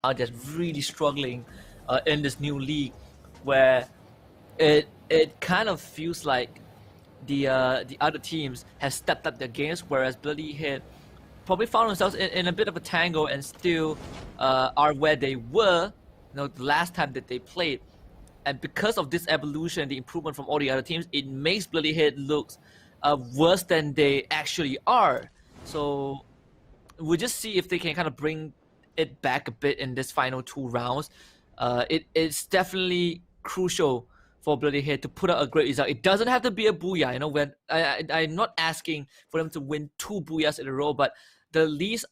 are just really struggling in this new league, where it kind of feels like the other teams have stepped up their games, whereas Bloody Hit probably found themselves in a bit of a tangle and still are where they were, the last time that they played. And because of this evolution, the improvement from all the other teams, it makes Bloody Hit look worse than they actually are. So we'll just see if they can kind of bring it back a bit in this final 2 rounds. It's definitely crucial for Bloody Hit to put out a great result. It doesn't have to be a booyah, when I'm not asking for them to win 2 booyahs in a row, but the least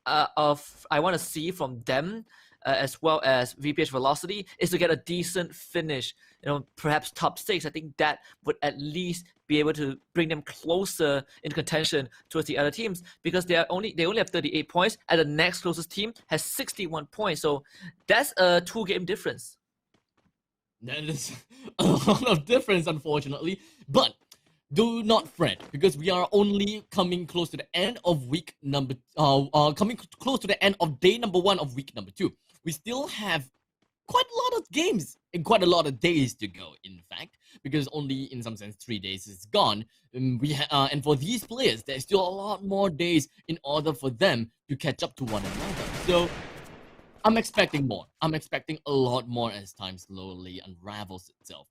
of I want to see from them, as well as VPH Velocity, is to get a decent finish, perhaps top 6. I think that would at least be able to bring them closer in contention towards the other teams, because they only have 38 points, and the next closest team has 61 points. So that's a 2-game difference. That is a lot of difference, unfortunately. But do not fret, because we are only coming close to the end of week number coming close to the end of day number 1 of week number 2. We still have quite a lot of games and quite a lot of days to go, in fact, because only in some sense 3 days is gone. And for these players, there's still a lot more days in order for them to catch up to one another. So I'm expecting more. I'm expecting a lot more as time slowly unravels itself.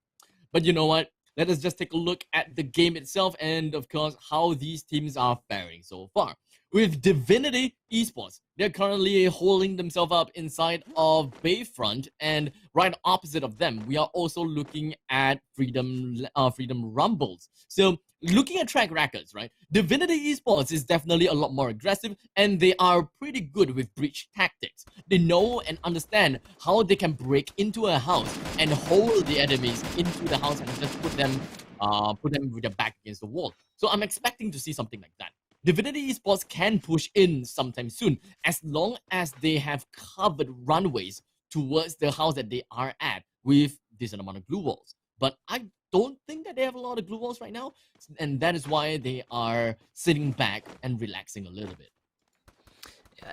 But you know what? Let us just take a look at the game itself and, of course, how these teams are faring so far. With Divinity Esports, they're currently holding themselves up inside of Bayfront, and right opposite of them, we are also looking at Freedom Rumbles. So, looking at track records, right? Divinity Esports is definitely a lot more aggressive, and they are pretty good with breach tactics. They know and understand how they can break into a house and hold the enemies into the house and just put them with their back against the wall. So I'm expecting to see something like that. Divinity Esports can push in sometime soon, as long as they have covered runways towards the house that they are at with decent amount of glue walls. But I don't think that they have a lot of glue walls right now, and that is why they are sitting back and relaxing a little bit.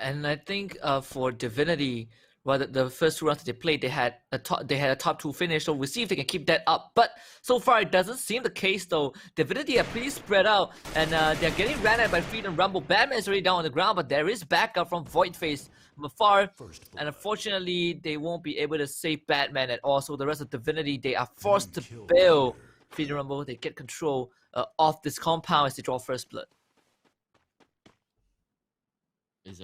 And I think for Divinity, the first 2 rounds that they played, they had a top 2 finish. So we'll see if they can keep that up. But so far, it doesn't seem the case, though. Divinity are pretty spread out, and they're getting ran at by Freedom Rumble. Batman is already down on the ground, but there is backup from Voidface from afar. And unfortunately, they won't be able to save Batman at all. So the rest of Divinity, they are forced to bail Freedom Rumble. They get control of this compound as they draw first blood. Is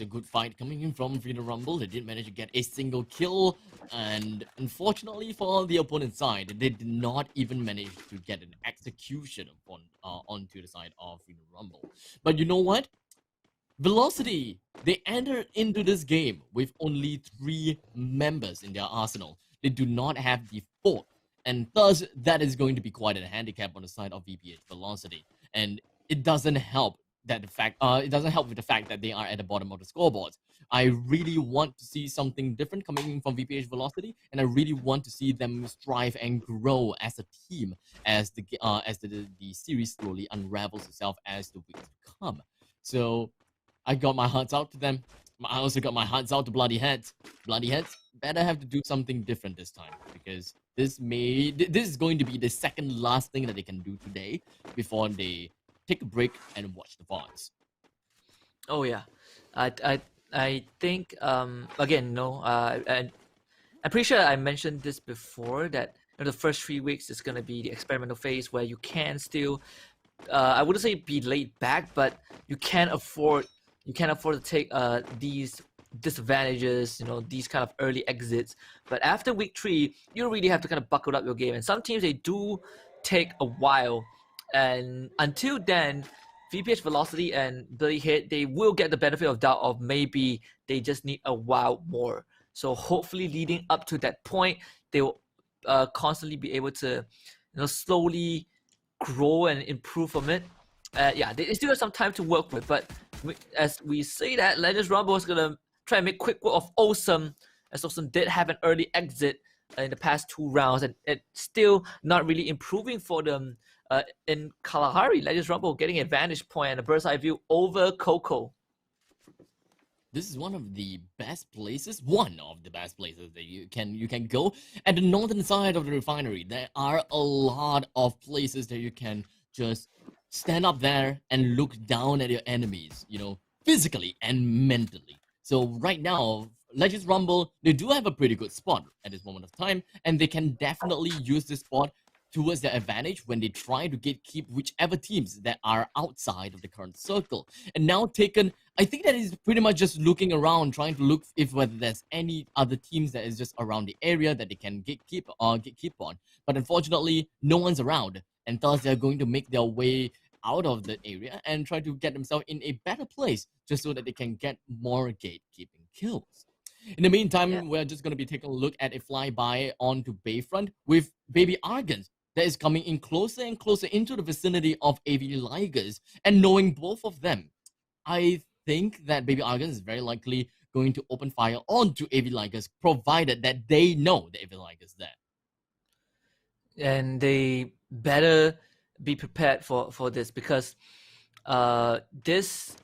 a good fight coming in from Freedom Rumble. They did manage to get a single kill, and unfortunately for the opponent's side, they did not even manage to get an execution onto the side of Freedom Rumble. But you know what? Velocity, they entered into this game with only 3 members in their arsenal. They do not have the 4th, and thus that is going to be quite a handicap on the side of VPH Velocity, and it doesn't help it doesn't help with the fact that they are at the bottom of the scoreboard. I really want to see something different coming from VPH Velocity, and I really want to see them strive and grow as a team as the series slowly unravels itself as the weeks come. So I got my hearts out to them. I also got my hearts out to Bloody Heads. Bloody Heads better have to do something different this time, because this is going to be the second last thing that they can do today before they take a break and watch the VODs. Oh yeah, I think again, I'm pretty sure I mentioned this before, that the first 3 weeks is gonna be the experimental phase where you can still, I wouldn't say be laid back, but you can't afford to take these disadvantages, these kind of early exits. But after week 3, you really have to kind of buckle up your game, and some teams, they do take a while. And until then, VPH Velocity and Bloody Hit, they will get the benefit of doubt of maybe they just need a while more. So hopefully leading up to that point, they will constantly be able to slowly grow and improve from it. Yeah, they still have some time to work with, but as we say that, Legends Rumble is going to try and make quick work of Awesome, as Awesome did have an early exit in the past 2 rounds, and it's still not really improving for them. In Kalahari, Legends Rumble getting a vantage point and a bird's eye view over Coco. This is one of the best places, one of the best places that you can go. At the northern side of the refinery, there are a lot of places that you can just stand up there and look down at your enemies, you know, physically and mentally. So right now, Legends Rumble, they do have a pretty good spot at this moment of time, and they can definitely use this spot towards their advantage when they try to gatekeep whichever teams that are outside of the current circle. And now Taken, I think that is pretty much just looking around, trying to look if whether there's any other teams that is just around the area that they can gatekeep on. But unfortunately, no one's around, and thus they're going to make their way out of the area and try to get themselves in a better place just so that they can get more gatekeeping kills. In the meantime, we're just going to be taking a look at a flyby onto Bayfront with Baby Argons that is coming in closer and closer into the vicinity of AV Ligers. And knowing both of them, I think that Baby Argons is very likely going to open fire onto AV Ligers, provided that they know the AV Ligers there. And they better be prepared for this, because this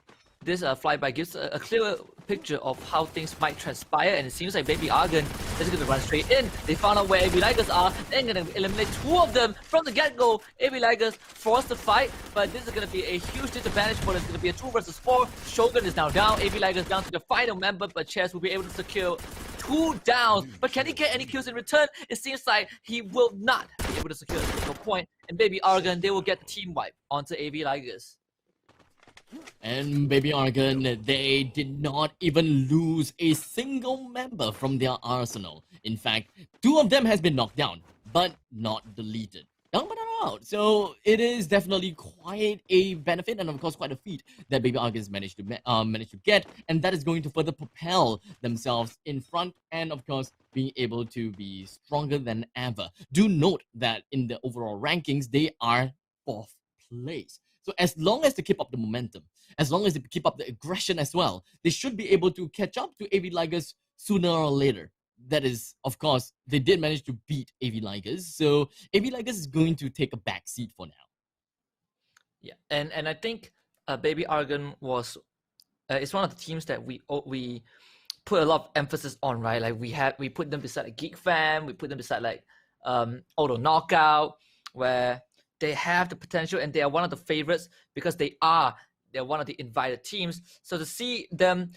flyby gives a clear picture of how things might transpire, and it seems like Baby Argon is going to run straight in. They found out where AV Ligers are, they're going to eliminate two of them from the get-go. AV Ligers forced to fight, but this is going to be a huge disadvantage for them. It's going to be a 2 versus 4. Shogun is now down, AV Ligers down to the final member, but Chess will be able to secure 2 downs. But can he get any kills in return? It seems like he will not be able to secure a single point, and Baby Argon, they will get the team wipe onto AV Ligers. And Baby Argon, they did not even lose a single member from their arsenal. In fact, 2 of them has been knocked down, but not deleted. Down but not out. So it is definitely quite a benefit, and of course quite a feat that Baby Argons managed to get, and that is going to further propel themselves in front, and of course being able to be stronger than ever. Do note that in the overall rankings, they are 4th place. So as long as they keep up the momentum, as long as they keep up the aggression as well, they should be able to catch up to AV Ligers sooner or later. That is, of course, they did manage to beat AV Ligers, so AV Ligers is going to take a back seat for now. Yeah, and I think Baby Argon was it's one of the teams that we put a lot of emphasis on, right? Like we put them beside like Geek Fam, we put them beside like Auto Knockout, where they have the potential and they are one of the favorites because they're one of the invited teams. So to see them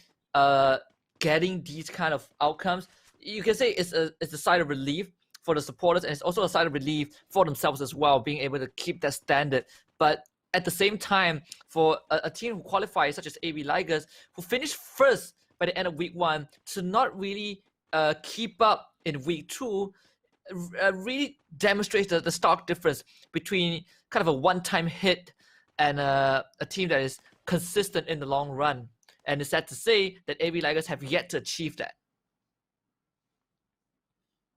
getting these kind of outcomes, you can say it's a sign of relief for the supporters, and it's also a sign of relief for themselves as well, being able to keep that standard. But at the same time, for a team who qualifies, such as AV Ligers, who finished first by the end of week 1, to not really keep up in week 2, really demonstrates the stark difference between kind of a one-time hit and a team that is consistent in the long run. And it's sad to say that AV Ligers have yet to achieve that.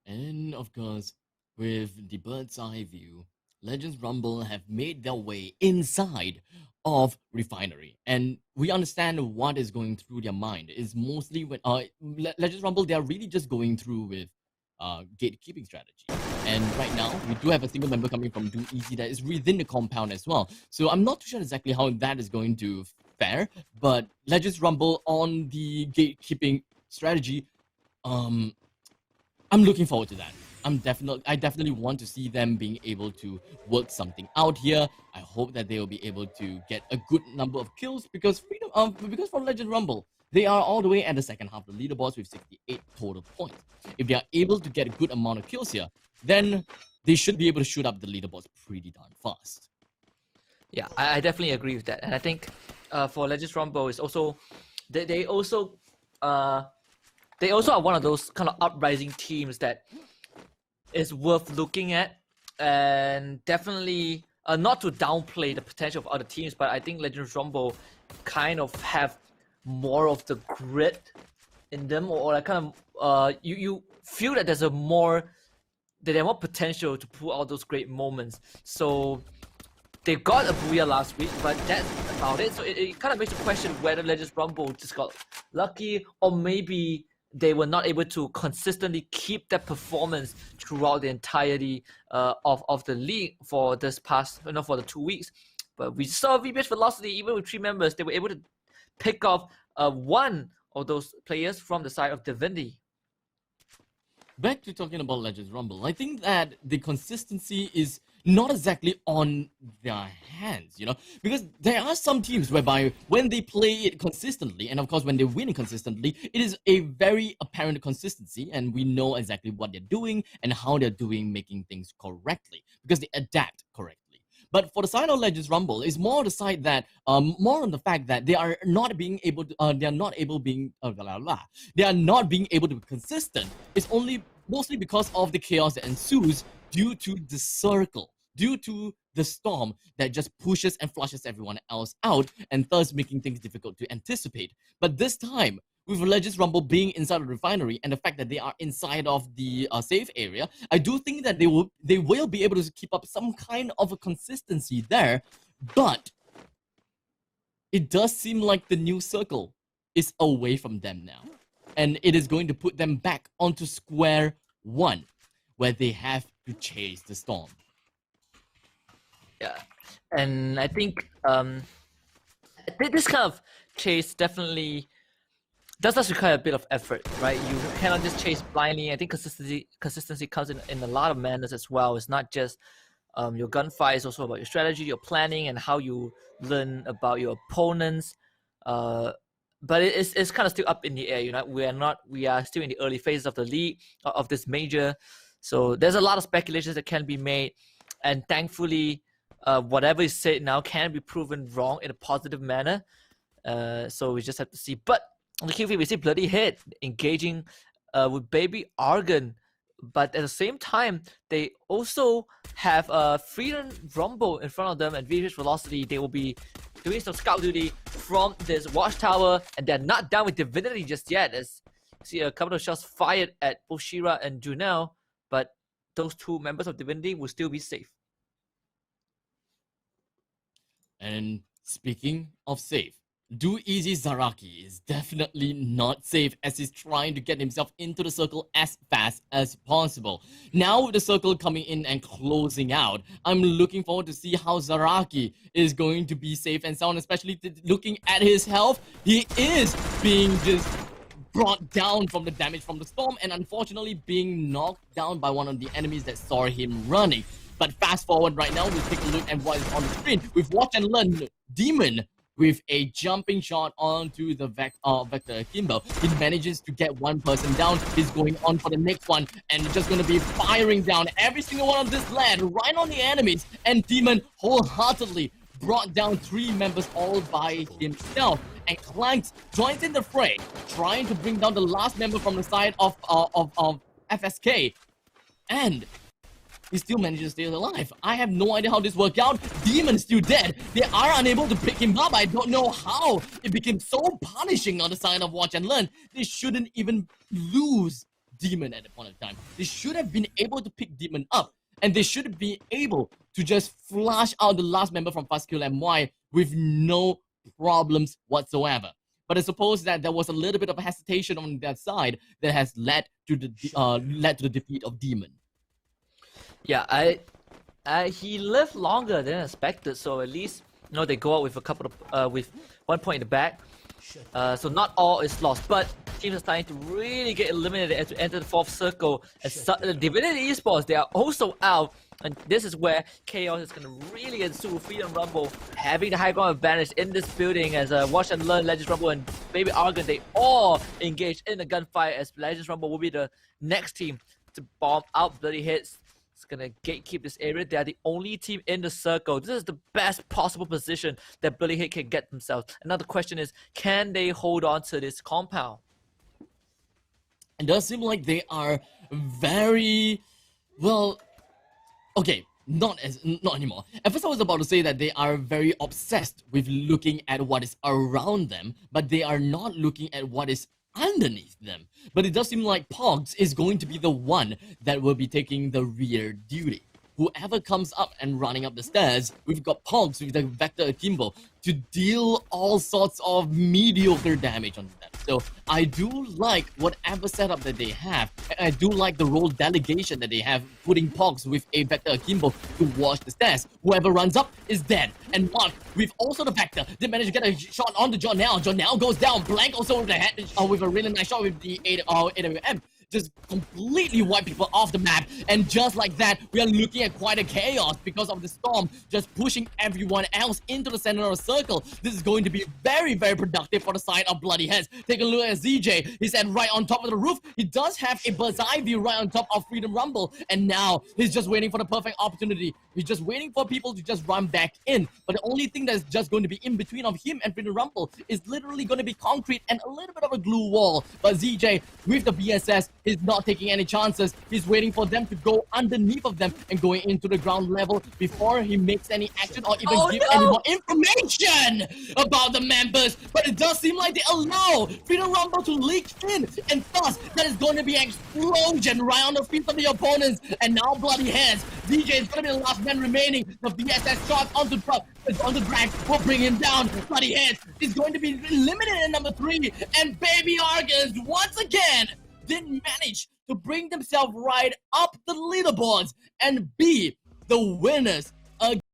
And of course, with the bird's eye view, Legends Rumble have made their way inside of Refinery, and we understand what is going through their mind. Is mostly when Legends Rumble, they are really just going through with gatekeeping strategy. And right now, we do have a single member coming from Do Easy that is within the compound as well. So I'm not too sure exactly how that is going to fare, but Legends Rumble on the gatekeeping strategy, I'm looking forward to that. I definitely want to see them being able to work something out here. I hope that they will be able to get a good number of kills because from Legend Rumble, they are all the way at the second half of the leaderboards with 68 total points. If they are able to get a good amount of kills here, then they should be able to shoot up the leaderboards pretty darn fast. Yeah, I definitely agree with that. And I think for Legends Rumble, is also they also are one of those kind of uprising teams that is worth looking at, and definitely not to downplay the potential of other teams, but I think Legends Rumble kind of have more of the grit in them, or like kind of you feel that they have more potential to pull out those great moments. So they got a booyah last week, but that's about it. So it kind of makes you question whether Legends Rumble just got lucky, or maybe they were not able to consistently keep that performance throughout the entirety of the league for this past, for the 2 weeks. But we saw VBS Velocity, even with 3 members, they were able to pick off one or those players from the side of Divinity. Back to talking about Legends Rumble, I think that the consistency is not exactly on their hands, because there are some teams whereby when they play it consistently, and of course when they win it consistently, it is a very apparent consistency, and we know exactly what they're doing and how they're doing, making things correctly because they adapt correctly. But for the side of Legends Rumble, it's more the side that more on the fact that they are not being able to they are not able being they are not being able to be consistent. It's only mostly because of the chaos that ensues due to the circle, due to the storm that just pushes and flushes everyone else out, and thus making things difficult to anticipate. But this time, with Legends Rumble being inside the refinery and the fact that they are inside of the safe area, I do think that they will be able to keep up some kind of a consistency there. But it does seem like the new circle is away from them now, and it is going to put them back onto square one, where they have to chase the storm. Yeah, and I think this kind of chase definitely does require a bit of effort, right? You cannot just chase blindly. I think consistency comes in a lot of manners as well. It's not just your gunfight, it's also about your strategy, your planning, and how you learn about your opponents. But it's kind of still up in the air. We are still in the early phases of the league, of this major. So there's a lot of speculations that can be made, and thankfully, whatever is said now can be proven wrong in a positive manner. So we just have to see. But on the QV, we see Bloody Hit engaging with Baby Argon, but at the same time, they also have Freedom Rumble in front of them and VH Velocity. They will be doing some scout duty from this watchtower, and they're not done with Divinity just yet. As you see a couple of shots fired at both Shira and Junel, but those two members of Divinity will still be safe. And speaking of safe, Do Easy Zaraki is definitely not safe as he's trying to get himself into the circle as fast as possible. Now with the circle coming in and closing out, I'm looking forward to see how Zaraki is going to be safe and sound, especially looking at his health. He is being just brought down from the damage from the storm and unfortunately being knocked down by one of the enemies that saw him running. But fast forward right now, we'll take a look at what is on the screen. We've watched and learned Demon with a jumping shot onto the Vector Akimbo. He manages to get one person down. He's going on for the next one and just going to be firing down every single one of this land right on the enemies. And Demon wholeheartedly brought down 3 members all by himself. And Clanks joins in the fray, trying to bring down the last member from the side of FSK. And he still manages to stay alive. I have no idea how this worked out. Demon's still dead. They are unable to pick him up. I don't know how. It became so punishing on the side of Watch and Learn. They shouldn't even lose Demon at the point of time. They should have been able to pick Demon up. And they should be able to just flush out the last member from Fast Kill MY with no problems whatsoever. But I suppose that there was a little bit of hesitation on that side that has led to the defeat of Demon. Yeah, he lived longer than expected, so at least they go out with a couple of with 1 point in the back. So not all is lost, but teams are starting to really get eliminated as we enter the 4th circle. And Divinity Esports, they are also out, and this is where chaos is going to really ensue. Freedom Rumble having the high ground advantage in this building as Watch and Learn, Legends Rumble, and Baby Argon, they all engage in the gunfight as Legends Rumble will be the next team to bomb out Bloody Hits. It's gonna gatekeep this area. They are the only team in the circle. This is the best possible position that Bloody Hit can get themselves. Another question is, can they hold on to this compound? It does seem like they are very, well, okay, not anymore. At first I was about to say that they are very obsessed with looking at what is around them, but they are not looking at what is underneath them. But it does seem like Pogs is going to be the one that will be taking the rear duty. whoever comes up and running up the stairs, we've got Pogs with the Vector Akimbo to deal all sorts of mediocre damage on them. So I do like whatever setup that they have, and I do like the role delegation that they have, putting Pogs with a Vector Akimbo to watch the stairs. Whoever runs up is dead. And Mark, with also the Vector, they manage to get a shot on the Jonelle. Jonelle goes down. Blank also with the head, with a really nice shot with the AWM. Just completely wipe people off the map, and just like that, we are looking at quite a chaos because of the storm just pushing everyone else into the center of the circle. This is going to be very, very productive for the side of Bloody Heads. Take a look at ZJ. He's at right on top of the roof. He does have a bird's eye view right on top of Freedom Rumble, and now he's just waiting for the perfect opportunity. He's just waiting for people to just run back in. But the only thing that's just going to be in between of him and Freedom Rumble is literally going to be concrete and a little bit of a glue wall. But ZJ, with the BSS, is not taking any chances. He's waiting for them to go underneath of them and going into the ground level before he makes any action or even give any more information about the members. But it does seem like they allow Freedom Rumble to leak in, and thus that is going to be an explosion right on the feet of the opponents. And now Bloody Heads, DJ is going to be the last man remaining. The BSS shot onto the drag will bring him down. Bloody Heads is going to be eliminated at number 3, and Baby Argons once again didn't manage to bring themselves right up the leaderboards and be the winners again.